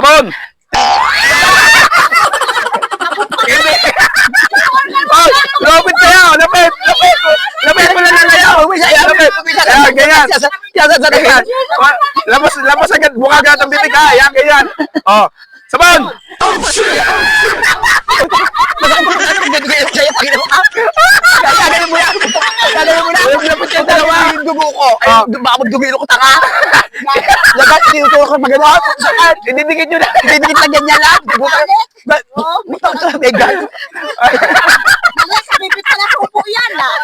Sabon! Hindi! Oh, lapit kayo! Lapit! Lapit! Lapit mo na lang kayo! Lapit! Ayan, ganyan! Ganyan! Labas agad! Mukha agad ang bibig ka! Ayan, ganyan! Oh, sabon! Gagawin mo yan. Gagawin mo na. Lapit kayo dalawa! Yung dugo ko. Baka magdumino ko tanga. Lagat, tinuturo ko magano'n. Ididikit nyo na! Didikit na ganyan lang. Butang ka, Megan. Sa bibit ka na pupo yan, ah.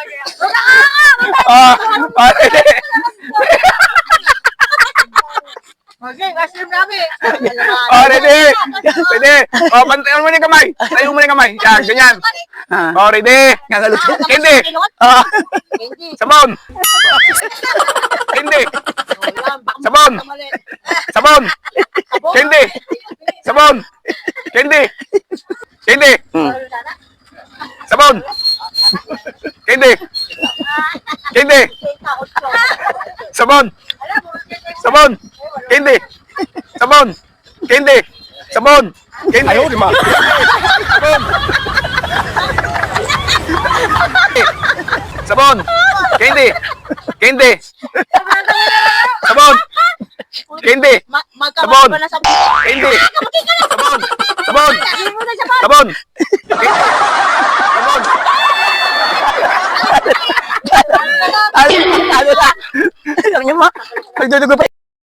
Okay, mushroom namin. Ready! Ready! Pantayan mo na yung kamay! Tayo mo na yung kamay! Yan, ganyan! Ready! Hindi! Sabon! Hindi! Sabon! Sabon! Hindi! Sabon! Hindi! Hindi! Sabon! Hindi! Hindi! Sabon! Sabon! Hindi! Sabon! Hindi! Sabon! Hindi! Ayaw, di ba? Sabon! Sabon! Hindi! Hindi! Sabon! Hindi! Sabon! Magkamali pa na sa Hindi! Sabon! Sabon! Hindi mo na siya pa. Sabon! Sabon! Ano na? Alam niyo mo? Nagdudugo pa.